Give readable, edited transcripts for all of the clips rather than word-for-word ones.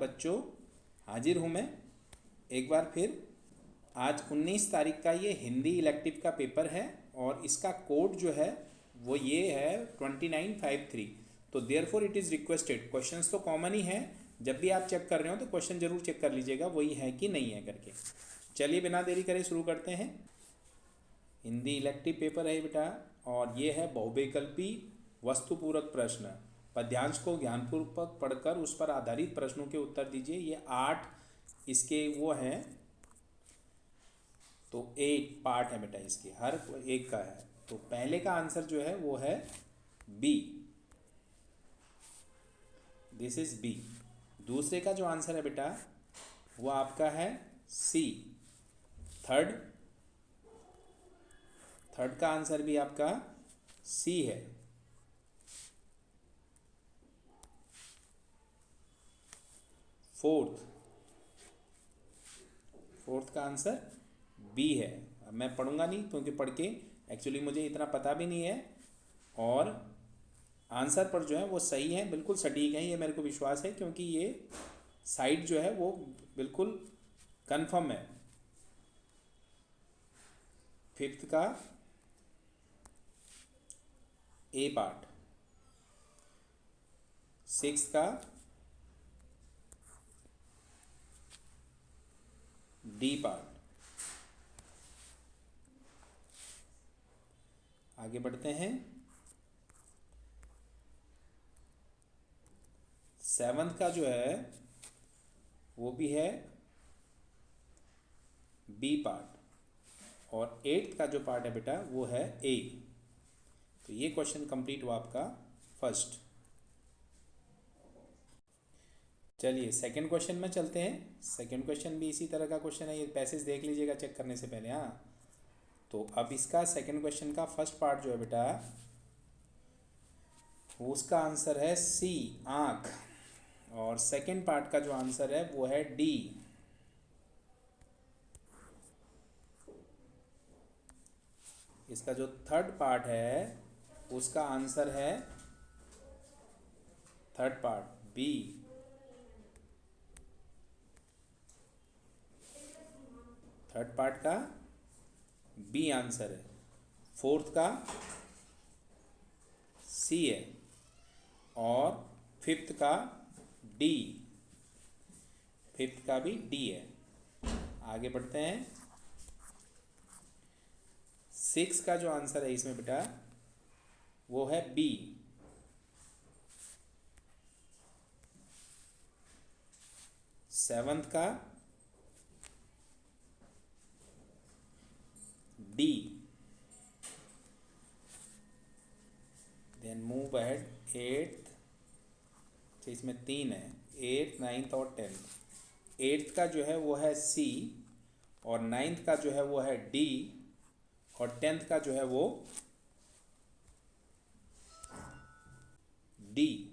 बच्चों, हाजिर हूँ मैं एक बार फिर। आज 19 तारीख का ये हिंदी इलेक्टिव का पेपर है और इसका कोड जो है वो ये है 2953। तो therefore it is requested, questions तो कॉमन ही हैं, जब भी आप चेक कर रहे हो तो क्वेश्चन जरूर चेक कर लीजिएगा वही है कि नहीं है करके। चलिए बिना देरी करे शुरू करते हैं। हिंदी इलेक्टिव पेपर है बेटा और ये है बहुविकल्पी वस्तुपूरक प्रश्न। पद्यांश को ज्ञानपूर्वक पढ़कर उस पर आधारित प्रश्नों के उत्तर दीजिए। ये 8 इसके वो हैं, तो 8 पार्ट है बेटा, इसके हर एक का है। तो पहले का आंसर जो है वो है बी, दिस इज बी। दूसरे का जो आंसर है बेटा वो आपका है सी। थर्ड का आंसर भी आपका सी है। फोर्थ का आंसर बी है। अब मैं पढ़ूंगा नहीं क्योंकि पढ़ के एक्चुअली मुझे इतना पता भी नहीं है, और आंसर पर जो है वो सही है, बिल्कुल सटीक है, ये मेरे को विश्वास है क्योंकि ये साइड जो है वो बिल्कुल कंफर्म है। फिफ्थ का ए पार्ट, सिक्स का डी पार्ट। आगे बढ़ते हैं। सेवंथ का जो है वो भी है बी पार्ट, और एट्थ का जो पार्ट है बेटा वो है ए। तो ये क्वेश्चन कंप्लीट हुआ आपका फर्स्ट। चलिए सेकंड क्वेश्चन में चलते हैं। सेकंड क्वेश्चन भी इसी तरह का क्वेश्चन है, ये पैसेज देख लीजिएगा चेक करने से पहले। हाँ, तो अब इसका सेकंड क्वेश्चन का फर्स्ट पार्ट जो है बेटा उसका आंसर है सी, आँख, और सेकंड पार्ट का जो आंसर है वो है डी। इसका जो थर्ड पार्ट है उसका आंसर है third part B. Third part का बी आंसर है। फोर्थ का सी है, और फिफ्थ का डी। फिफ्थ का भी डी है। आगे बढ़ते हैं। सिक्स का जो आंसर है इसमें बेटा वो है बी। सेवंथ का D. Then move ahead eighth, तो इसमें 3 है, एट्थ, नाइन्थ और टेंथ। एट्थ का जो है वो है सी, और नाइन्थ का जो है वो है डी, और टेंथ का जो है वो डी।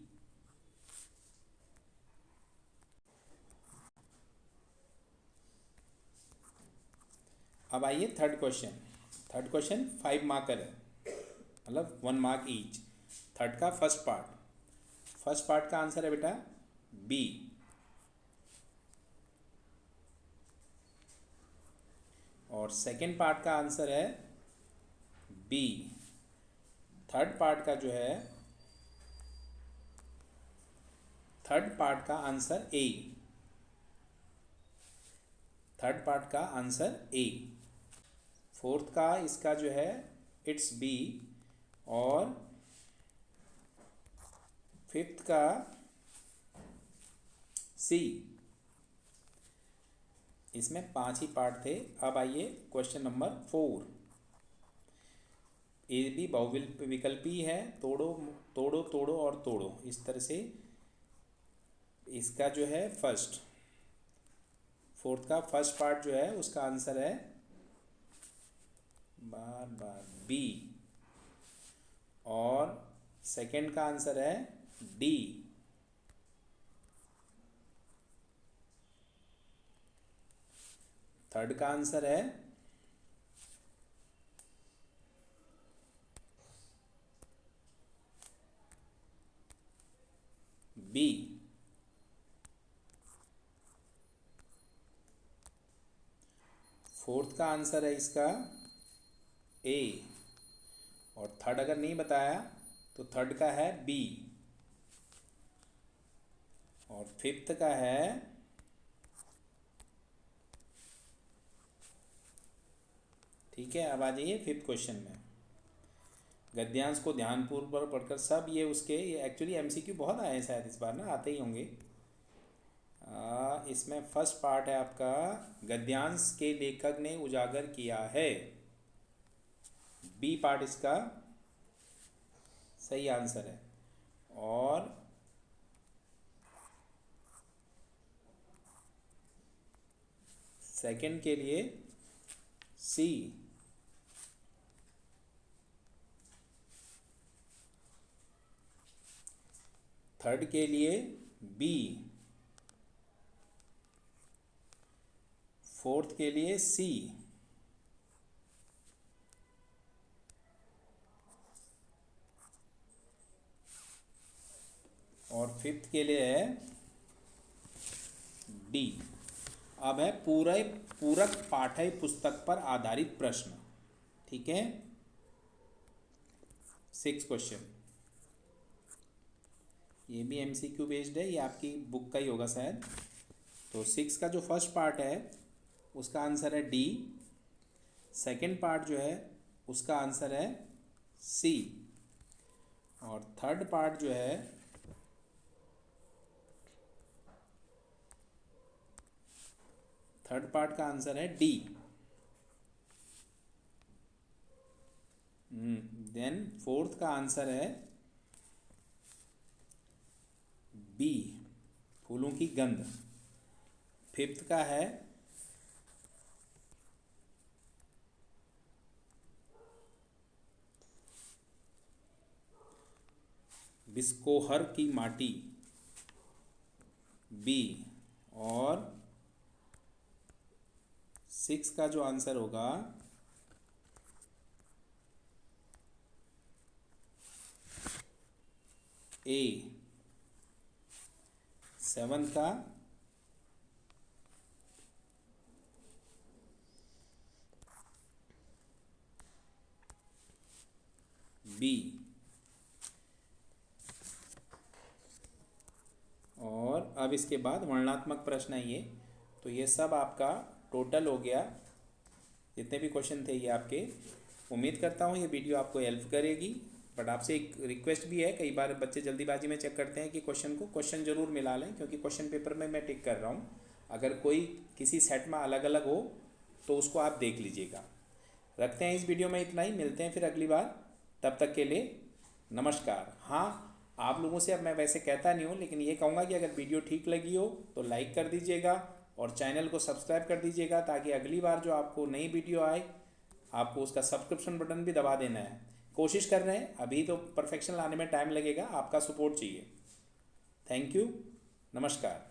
अब आइए third question. Third question 5 marker है, मतलब 1 मार्क ईच। थर्ड का फर्स्ट पार्ट का आंसर है बेटा बी। और सेकंड पार्ट का आंसर है बी। थर्ड पार्ट का आंसर ए। थर्ड पार्ट का आंसर ए। फोर्थ का इसका जो है इट्स बी, और फिफ्थ का सी। इसमें 5 ही पार्ट थे। अब आइए क्वेश्चन नंबर 4। ये भी बहुविकल्पी है, तोड़ो तोड़ो तोड़ो और तोड़ो, इस तरह से। इसका जो है फोर्थ का फर्स्ट पार्ट जो है उसका आंसर है बार बी, और सेकंड का आंसर है डी। थर्ड का आंसर है बी। फोर्थ का आंसर है इसका ए, और थर्ड अगर नहीं बताया तो थर्ड का है बी, और फिफ्थ का है ठीक है। अब आ जाइए फिफ्थ क्वेश्चन में। गद्यांश को ध्यानपूर्वक पढ़कर सब ये उसके, ये एक्चुअली एमसीक्यू बहुत आए हैं शायद इस बार ना, आते ही होंगे। इसमें फर्स्ट पार्ट है आपका, गद्यांश के लेखक ने उजागर किया है, बी पार्ट इसका सही आंसर है। और सेकंड के लिए सी, थर्ड के लिए बी, फोर्थ के लिए सी, और फिफ्थ के लिए है डी। अब है पूरक पाठ्य पुस्तक पर आधारित प्रश्न, ठीक है। 6 क्वेश्चन, ये भी एमसीक्यू बेस्ड है, ये आपकी बुक का ही होगा शायद। तो 6 का जो फर्स्ट पार्ट है उसका आंसर है डी, सेकंड पार्ट जो है उसका आंसर है सी, और थर्ड पार्ट जो है थर्ड पार्ट का आंसर है डी। देन फोर्थ का आंसर है बी, फूलों की गंध। फिफ्थ का है बिस्कोहर की माटी, बी। और 6 का जो आंसर होगा ए, 7 का बी। और अब इसके बाद वर्णनात्मक प्रश्न है ये, तो ये सब आपका टोटल हो गया, जितने भी क्वेश्चन थे ये आपके। उम्मीद करता हूँ ये वीडियो आपको हेल्प करेगी, बट आपसे एक रिक्वेस्ट भी है, कई बार बच्चे जल्दीबाजी में चेक करते हैं कि क्वेश्चन जरूर मिला लें, क्योंकि क्वेश्चन पेपर में मैं टिक कर रहा हूँ। अगर कोई किसी सेट में अलग अलग हो तो उसको आप देख लीजिएगा। रखते हैं इस वीडियो में इतना ही, मिलते हैं फिर अगली बार, तब तक के लिए नमस्कार। हाँ, आप लोगों से अब मैं वैसे कहता नहीं हूँ, लेकिन ये कहूँगा कि अगर वीडियो ठीक लगी हो तो लाइक कर दीजिएगा और चैनल को सब्सक्राइब कर दीजिएगा, ताकि अगली बार जो आपको नई वीडियो आए आपको उसका सब्सक्रिप्शन बटन भी दबा देना है। कोशिश कर रहे हैं, अभी तो परफेक्शन लाने में टाइम लगेगा, आपका सपोर्ट चाहिए। थैंक यू, नमस्कार।